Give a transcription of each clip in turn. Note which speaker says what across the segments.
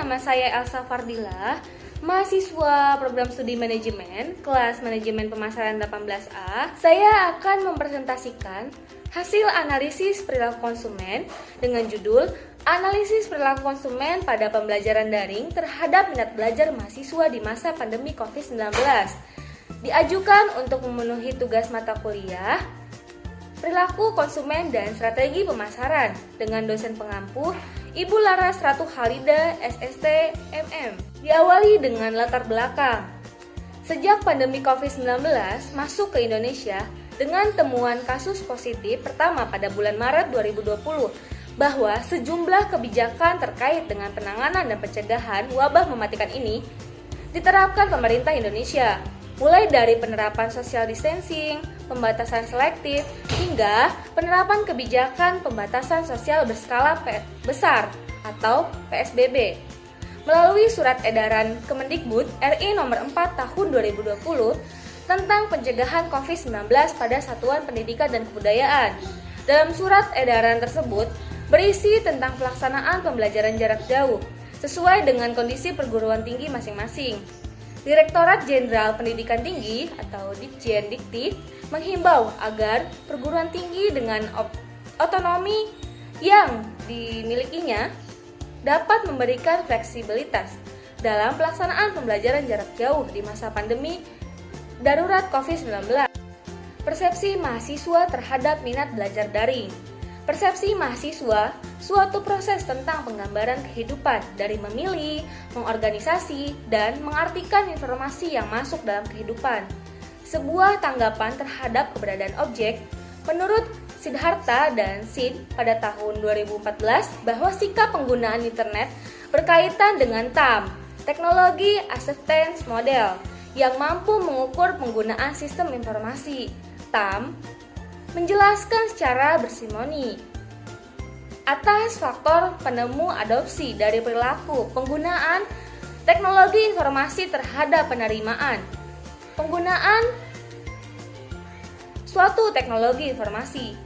Speaker 1: nama saya Elsa Fardila, mahasiswa program studi manajemen, kelas manajemen pemasaran 18A. Saya akan mempresentasikan hasil analisis perilaku konsumen dengan judul Analisis Perilaku Konsumen pada Pembelajaran Daring terhadap Minat Belajar Mahasiswa di Masa Pandemi COVID-19. Diajukan untuk memenuhi tugas mata kuliah Perilaku Konsumen dan Strategi Pemasaran dengan dosen pengampu Ibu Laras Ratu Halida, SST, MM. Diawali dengan latar belakang. Sejak pandemi COVID-19 masuk ke Indonesia dengan temuan kasus positif pertama pada bulan Maret 2020, bahwa sejumlah kebijakan terkait dengan penanganan dan pencegahan wabah mematikan ini diterapkan pemerintah Indonesia, mulai dari penerapan social distancing, pembatasan selektif, hingga penerapan kebijakan pembatasan sosial berskala besar atau PSBB. Melalui surat edaran Kemendikbud RI nomor 4 tahun 2020 tentang pencegahan COVID-19 pada Satuan Pendidikan dan Kebudayaan. Dalam surat edaran tersebut berisi tentang pelaksanaan pembelajaran jarak jauh sesuai dengan kondisi perguruan tinggi masing-masing. Direktorat Jenderal Pendidikan Tinggi atau Ditjen Dikti menghimbau agar perguruan tinggi dengan otonomi yang dimilikinya dapat memberikan fleksibilitas dalam pelaksanaan pembelajaran jarak jauh di masa pandemi darurat COVID-19. Persepsi mahasiswa terhadap minat belajar daring. Persepsi mahasiswa suatu proses tentang penggambaran kehidupan dari memilih, mengorganisasi, dan mengartikan informasi yang masuk dalam kehidupan. Sebuah tanggapan terhadap keberadaan objek. Menurut Siddhartha dan Sid pada tahun 2014 bahwa sikap penggunaan internet berkaitan dengan TAM, Teknologi Acceptance Model, yang mampu mengukur penggunaan sistem informasi. TAM menjelaskan secara bersimoni atas faktor penemu adopsi dari perilaku penggunaan teknologi informasi terhadap penerimaan penggunaan suatu teknologi informasi.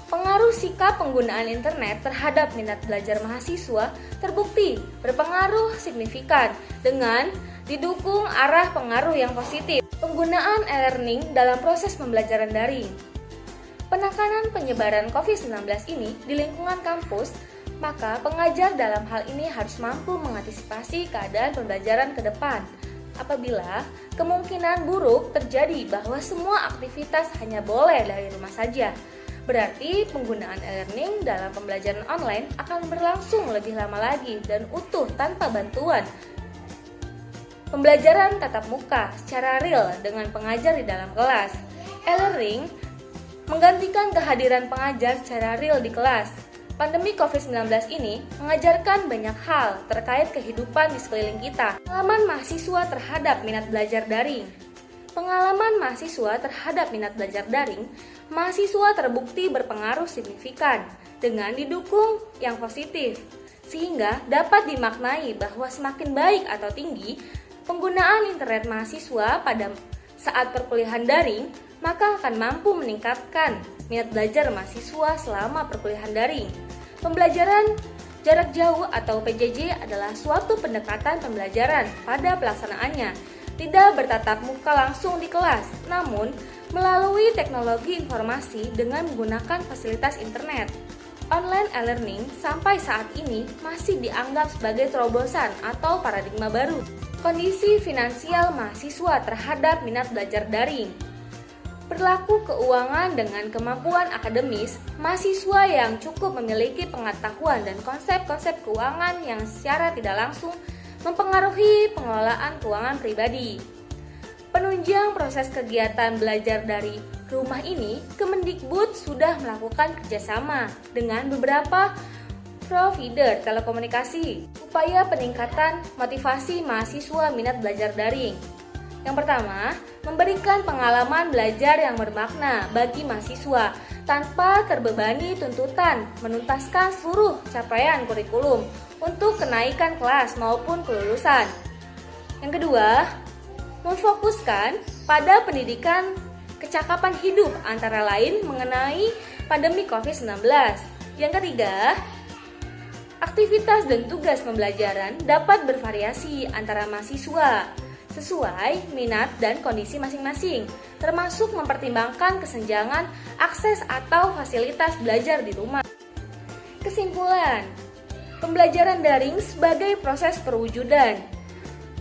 Speaker 1: Pengaruh sikap penggunaan internet terhadap minat belajar mahasiswa terbukti berpengaruh signifikan dengan didukung arah pengaruh yang positif. Penggunaan e-learning dalam proses pembelajaran daring. Penekanan penyebaran COVID-19 ini di lingkungan kampus, maka pengajar dalam hal ini harus mampu mengantisipasi keadaan pembelajaran ke depan. Apabila kemungkinan buruk terjadi bahwa semua aktivitas hanya boleh dari rumah saja, berarti penggunaan e-learning dalam pembelajaran online akan berlangsung lebih lama lagi dan utuh tanpa bantuan pembelajaran tatap muka secara real dengan pengajar di dalam kelas. E-learning menggantikan kehadiran pengajar secara real di kelas. Pandemi COVID-19 ini mengajarkan banyak hal terkait kehidupan di sekeliling kita. Pengalaman mahasiswa terhadap minat belajar daring. Pengalaman mahasiswa terhadap minat belajar daring, mahasiswa terbukti berpengaruh signifikan dengan didukung yang positif, sehingga dapat dimaknai bahwa semakin baik atau tinggi penggunaan internet mahasiswa pada saat perkuliahan daring, maka akan mampu meningkatkan minat belajar mahasiswa selama perkuliahan daring. Pembelajaran jarak jauh atau PJJ adalah suatu pendekatan pembelajaran pada pelaksanaannya, tidak bertatap muka langsung di kelas, namun melalui teknologi informasi dengan menggunakan fasilitas internet. Online e-learning sampai saat ini masih dianggap sebagai terobosan atau paradigma baru. Kondisi finansial mahasiswa terhadap minat belajar daring. Perilaku keuangan dengan kemampuan akademis, mahasiswa yang cukup memiliki pengetahuan dan konsep-konsep keuangan yang secara tidak langsung mempengaruhi pengelolaan keuangan pribadi. Penunjang proses kegiatan belajar dari rumah ini, Kemendikbud sudah melakukan kerjasama dengan beberapa provider telekomunikasi, upaya peningkatan motivasi mahasiswa minat belajar daring. Yang pertama, memberikan pengalaman belajar yang bermakna bagi mahasiswa tanpa terbebani tuntutan menuntaskan seluruh capaian kurikulum untuk kenaikan kelas maupun kelulusan. Yang kedua, memfokuskan pada pendidikan kecakapan hidup antara lain mengenai pandemi COVID-19. Yang ketiga, Aktivitas dan tugas pembelajaran dapat bervariasi antara mahasiswa sesuai minat dan kondisi masing-masing, termasuk mempertimbangkan kesenjangan akses atau fasilitas belajar di rumah. Kesimpulan, pembelajaran daring sebagai proses perwujudan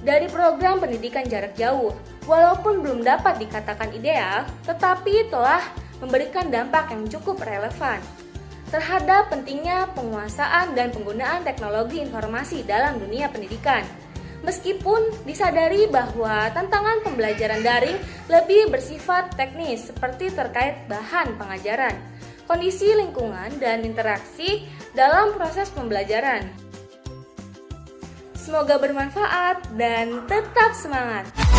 Speaker 1: dari program pendidikan jarak jauh, walaupun belum dapat dikatakan ideal, tetapi telah memberikan dampak yang cukup relevan terhadap pentingnya penguasaan dan penggunaan teknologi informasi dalam dunia pendidikan. Meskipun disadari bahwa tantangan pembelajaran daring lebih bersifat teknis seperti terkait bahan pengajaran, kondisi lingkungan, dan interaksi dalam proses pembelajaran. Semoga bermanfaat dan tetap semangat!